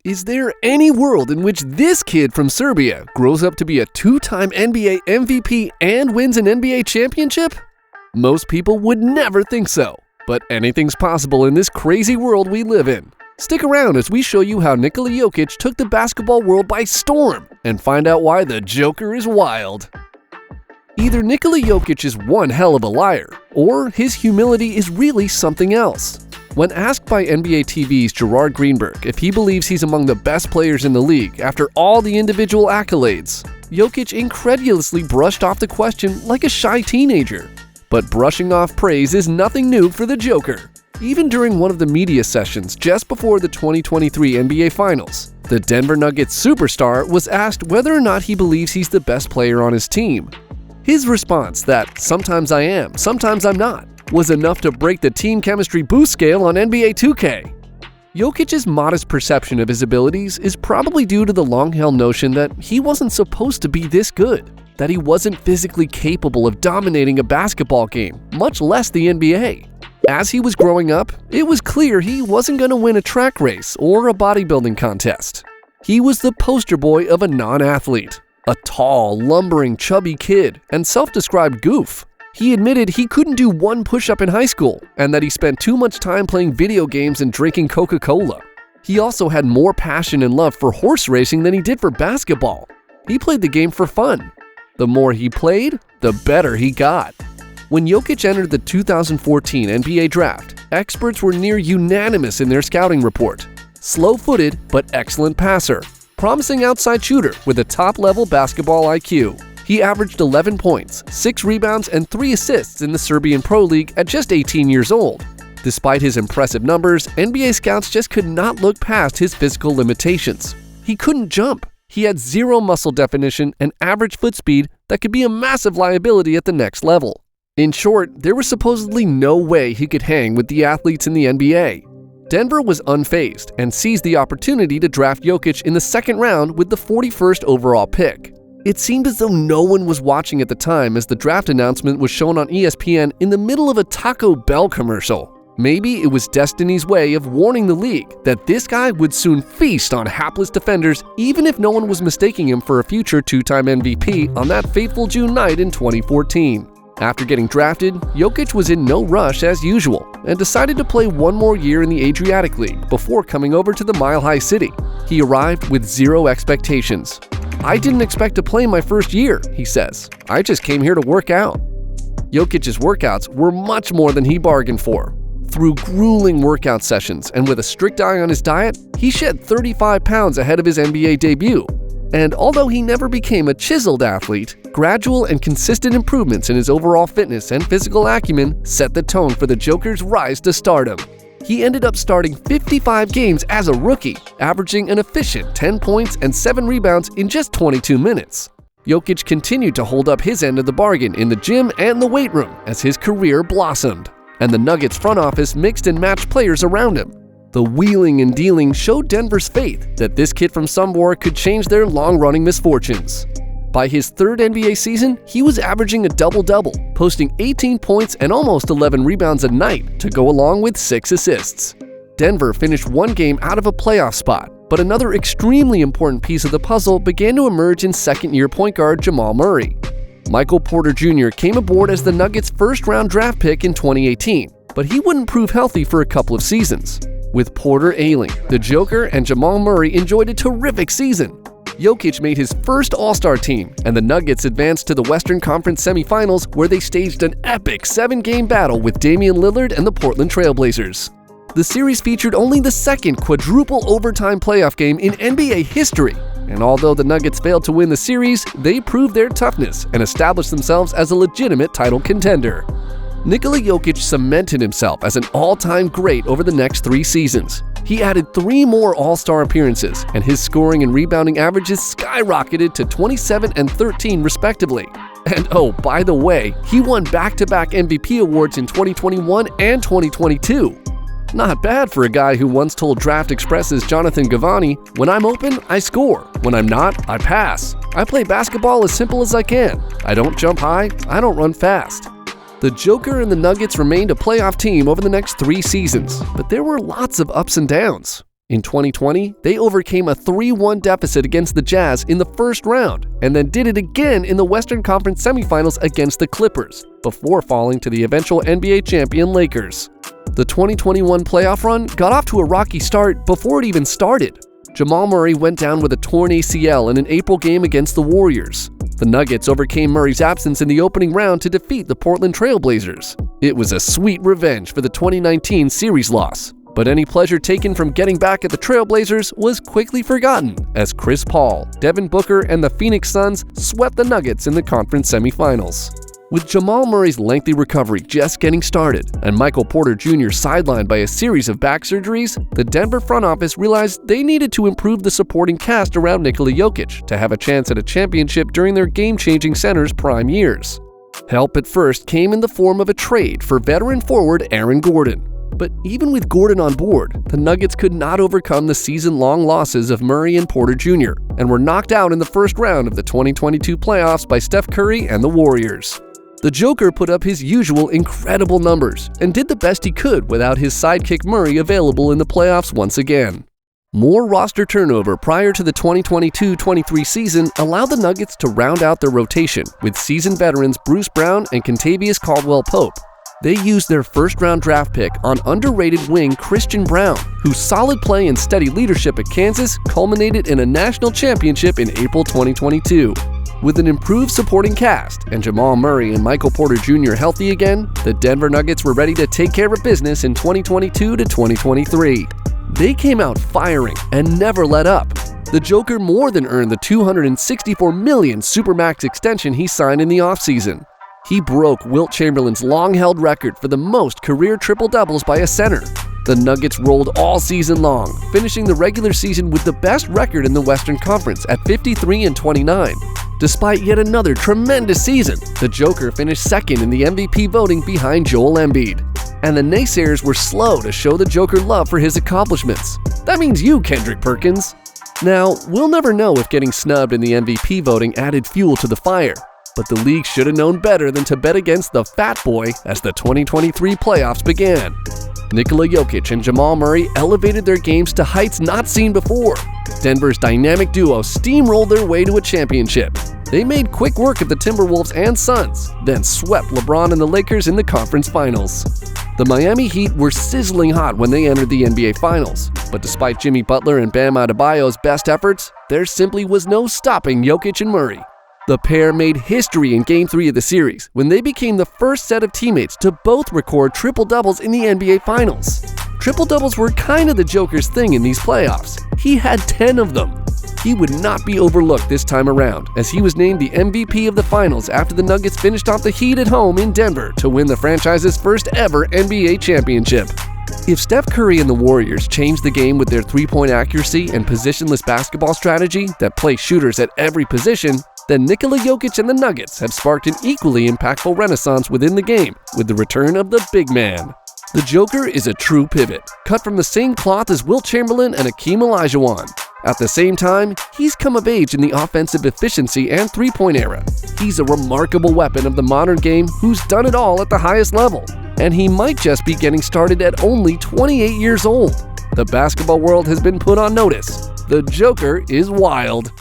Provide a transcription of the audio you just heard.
Is there any world in which this kid from Serbia grows up to be a two-time NBA MVP and wins an NBA championship? Most people would never think so, but anything's possible in this crazy world we live in. Stick around as we show you how Nikola Jokic took the basketball world by storm and find out why the Joker is wild. Either Nikola Jokic is one hell of a liar, or his humility is really something else. When asked by NBA TV's Gerard Greenberg if he believes he's among the best players in the league after all the individual accolades, Jokic incredulously brushed off the question like a shy teenager. But brushing off praise is nothing new for the Joker. Even during one of the media sessions just before the 2023 NBA Finals, the Denver Nuggets superstar was asked whether or not he believes he's the best player on his team. His response that "sometimes I am, sometimes I'm not" was enough to break the team chemistry boost scale on NBA 2K. Jokic's modest perception of his abilities is probably due to the long-held notion that he wasn't supposed to be this good, that he wasn't physically capable of dominating a basketball game, much less the NBA. As he was growing up, it was clear he wasn't going to win a track race or a bodybuilding contest. He was the poster boy of a non-athlete, a tall, lumbering, chubby kid, and self-described goof. He admitted he couldn't do one push-up in high school and that he spent too much time playing video games and drinking Coca-Cola. He also had more passion and love for horse racing than he did for basketball. He played the game for fun. The more he played, the better he got. When Jokic entered the 2014 NBA draft, experts were near unanimous in their scouting report. Slow-footed but excellent passer, promising outside shooter with a top-level basketball IQ. He averaged 11 points, 6 rebounds, and 3 assists in the Serbian Pro League at just 18 years old. Despite his impressive numbers, NBA scouts just could not look past his physical limitations. He couldn't jump. He had zero muscle definition and average foot speed that could be a massive liability at the next level. In short, there was supposedly no way he could hang with the athletes in the NBA. Denver was unfazed and seized the opportunity to draft Jokic in the second round with the 41st overall pick. It seemed as though no one was watching at the time as the draft announcement was shown on ESPN in the middle of a Taco Bell commercial. Maybe it was destiny's way of warning the league that this guy would soon feast on hapless defenders even if no one was mistaking him for a future two-time MVP on that fateful June night in 2014. After getting drafted, Jokic was in no rush as usual and decided to play one more year in the Adriatic League before coming over to the Mile High City. He arrived with zero expectations. "I didn't expect to play my first year," he says. "I just came here to work out." Jokic's workouts were much more than he bargained for. Through grueling workout sessions and with a strict eye on his diet, he shed 35 pounds ahead of his NBA debut. And although he never became a chiseled athlete, gradual and consistent improvements in his overall fitness and physical acumen set the tone for the Joker's rise to stardom. He ended up starting 55 games as a rookie, averaging an efficient 10 points and 7 rebounds in just 22 minutes. Jokic continued to hold up his end of the bargain in the gym and the weight room as his career blossomed, and the Nuggets front office mixed and matched players around him. The wheeling and dealing showed Denver's faith that this kid from somewhere could change their long-running misfortunes. By his third NBA season, he was averaging a double-double, posting 18 points and almost 11 rebounds a night to go along with 6 assists. Denver finished one game out of a playoff spot, but another extremely important piece of the puzzle began to emerge in second-year point guard Jamal Murray. Michael Porter Jr. came aboard as the Nuggets' first-round draft pick in 2018, but he wouldn't prove healthy for a couple of seasons. With Porter ailing, the Joker and Jamal Murray enjoyed a terrific season. Jokic made his first All-Star team, and the Nuggets advanced to the Western Conference semifinals where they staged an epic 7-game battle with Damian Lillard and the Portland Trail Blazers. The series featured only the second quadruple overtime playoff game in NBA history, and although the Nuggets failed to win the series, they proved their toughness and established themselves as a legitimate title contender. Nikola Jokic cemented himself as an all-time great over the next 3 seasons. He added 3 more All-Star appearances, and his scoring and rebounding averages skyrocketed to 27 and 13 respectively. And oh, by the way, he won back-to-back MVP awards in 2021 and 2022. Not bad for a guy who once told Draft Express's Jonathan Givony, "When I'm open, I score. When I'm not, I pass. I play basketball as simple as I can. I don't jump high, I don't run fast." The Joker and the Nuggets remained a playoff team over the next 3 seasons, but there were lots of ups and downs. In 2020, they overcame a 3-1 deficit against the Jazz in the first round, and then did it again in the Western Conference semifinals against the Clippers, before falling to the eventual NBA champion Lakers. The 2021 playoff run got off to a rocky start before it even started. Jamal Murray went down with a torn ACL in an April game against the Warriors. The Nuggets overcame Murray's absence in the opening round to defeat the Portland Trail Blazers. It was a sweet revenge for the 2019 series loss. But any pleasure taken from getting back at the Trailblazers was quickly forgotten as Chris Paul, Devin Booker, and the Phoenix Suns swept the Nuggets in the conference semifinals. With Jamal Murray's lengthy recovery just getting started and Michael Porter Jr. sidelined by a series of back surgeries, the Denver front office realized they needed to improve the supporting cast around Nikola Jokic to have a chance at a championship during their game-changing center's prime years. Help at first came in the form of a trade for veteran forward Aaron Gordon. But even with Gordon on board, the Nuggets could not overcome the season-long losses of Murray and Porter Jr. and were knocked out in the first round of the 2022 playoffs by Steph Curry and the Warriors. The Joker put up his usual incredible numbers and did the best he could without his sidekick Murray available in the playoffs once again. More roster turnover prior to the 2022-23 season allowed the Nuggets to round out their rotation with seasoned veterans Bruce Brown and Kentavious Caldwell-Pope. They used their first-round draft pick on underrated wing Christian Braun, whose solid play and steady leadership at Kansas culminated in a national championship in April 2022. With an improved supporting cast and Jamal Murray and Michael Porter Jr. healthy again, the Denver Nuggets were ready to take care of business in 2022 to 2023. They came out firing and never let up. The Joker more than earned the $264 million Supermax extension he signed in the offseason. He broke Wilt Chamberlain's long-held record for the most career triple-doubles by a center. The Nuggets rolled all season long, finishing the regular season with the best record in the Western Conference at 53-29. Despite yet another tremendous season, the Joker finished second in the MVP voting behind Joel Embiid. And the naysayers were slow to show the Joker love for his accomplishments. That means you, Kendrick Perkins. Now, we'll never know if getting snubbed in the MVP voting added fuel to the fire. But the league should have known better than to bet against the Fat Boy as the 2023 playoffs began. Nikola Jokic and Jamal Murray elevated their games to heights not seen before. Denver's dynamic duo steamrolled their way to a championship. They made quick work of the Timberwolves and Suns, then swept LeBron and the Lakers in the conference finals. The Miami Heat were sizzling hot when they entered the NBA Finals, but despite Jimmy Butler and Bam Adebayo's best efforts, there simply was no stopping Jokic and Murray. The pair made history in Game 3 of the series when they became the first set of teammates to both record triple-doubles in the NBA Finals. Triple-doubles were kind of the Joker's thing in these playoffs. He had 10 of them. He would not be overlooked this time around, as he was named the MVP of the Finals after the Nuggets finished off the Heat at home in Denver to win the franchise's first ever NBA championship. If Steph Curry and the Warriors changed the game with their three-point accuracy and positionless basketball strategy that play shooters at every position, then Nikola Jokic and the Nuggets have sparked an equally impactful renaissance within the game with the return of the big man. The Joker is a true pivot, cut from the same cloth as Wilt Chamberlain and Hakeem Olajuwon. At the same time, he's come of age in the offensive efficiency and three-point era. He's a remarkable weapon of the modern game who's done it all at the highest level. And he might just be getting started at only 28 years old. The basketball world has been put on notice. The Joker is wild.